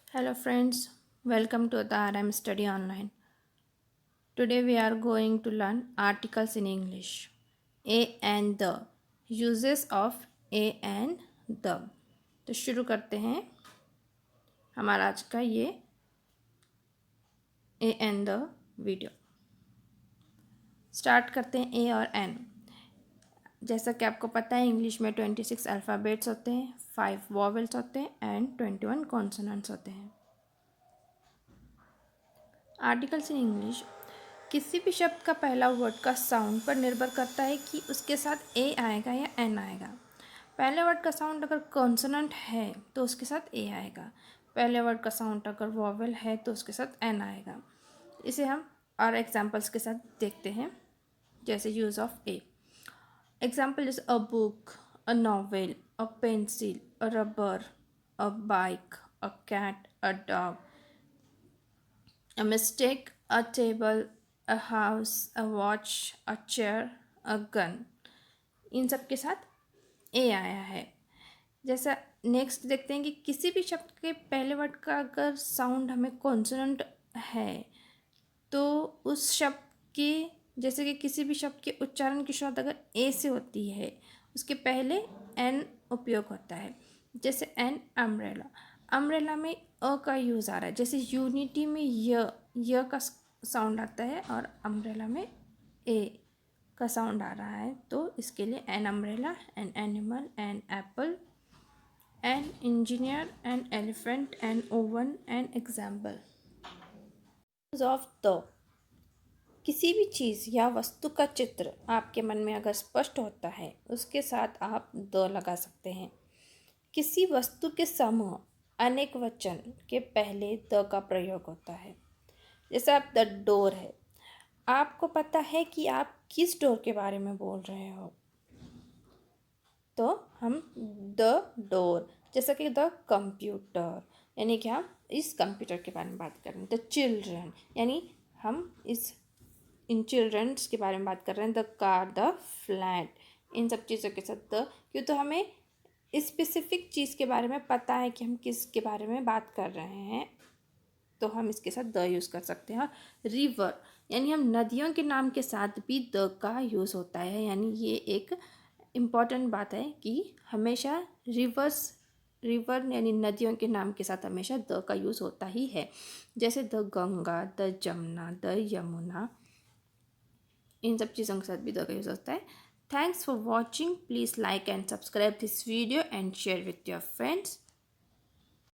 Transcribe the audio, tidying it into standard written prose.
Hello friends, welcome to the RM Study Online. Today we are going to learn articles in English. A and the. Uses of a and the. तो शुरू करते हैं हमारा आज का ये A and the video. Start करते हैं ए और एन। जैसा कि आपको पता है इंग्लिश में 26 अल्फ़ाबेट्स होते हैं, 5 वॉवेल्स होते हैं एंड 21 कॉन्सोनेंट्स होते हैं। आर्टिकल्स इन इंग्लिश किसी भी शब्द का पहला वर्ड का साउंड पर निर्भर करता है कि उसके साथ ए आएगा या एन आएगा। पहले वर्ड का साउंड अगर कॉन्सोनेंट है तो उसके साथ ए आएगा। पहले वर्ड का साउंड अगर वॉवेल है तो उसके साथ एन आएगा। इसे हम और एग्जांपल्स के साथ देखते हैं। जैसे use of a. Example is a book, a novel, a pencil, a rubber, a bike, a cat, a dog, a mistake, a table, a house, a watch, a chair, a gun। इन सब के साथ ए आया है। जैसा next देखते हैं कि किसी भी शब्द के पहले वर्ड का अगर साउंड हमें कॉन्सोनेंट है तो उस शब्द के जैसे कि किसी भी शब्द के उच्चारण की शुरुआत अगर ए से होती है उसके पहले एन उपयोग होता है। जैसे एन अम्ब्रेला। अम्ब्रेला में अ का यूज़ आ रहा है। जैसे यूनिटी में य का साउंड आता है और अम्ब्रेला में ए का साउंड आ रहा है, तो इसके लिए an umbrella, an animal, an apple, an engineer, an elephant, an oven, an example. Of the. किसी भी चीज़ या वस्तु का चित्र आपके मन में अगर स्पष्ट होता है उसके साथ आप द लगा सकते हैं। किसी वस्तु के समूह अनेक वचन के पहले द का प्रयोग होता है। जैसे आप द डोर है, आपको पता है कि आप किस डोर के बारे में बोल रहे हो, तो हम द डोर। जैसा कि द कंप्यूटर, यानी कि हम इस कंप्यूटर के बारे में बात कर रहे हैं। द चिल्ड्रन, यानी हम इन चिल्ड्रंस के बारे में बात कर रहे हैं। द कार, द फ्लैट, इन सब चीज़ों के साथ द, क्यों तो हमें स्पेसिफिक चीज़ के बारे में पता है कि हम किसके बारे में बात कर रहे हैं, तो हम इसके साथ द यूज़ कर सकते हैं। और रिवर, यानी हम नदियों के नाम के साथ भी द का यूज़ होता है। यानी ये एक इम्पॉर्टेंट बात है कि हमेशा रिवर यानी नदियों के नाम के साथ हमेशा द का यूज़ होता ही है। जैसे the Ganga, the Jamuna, the Yamuna, इन सब चीज़ों के साथ भी द का यूज़ होता है। Thanks for watching. Please like and subscribe this video and share with your friends.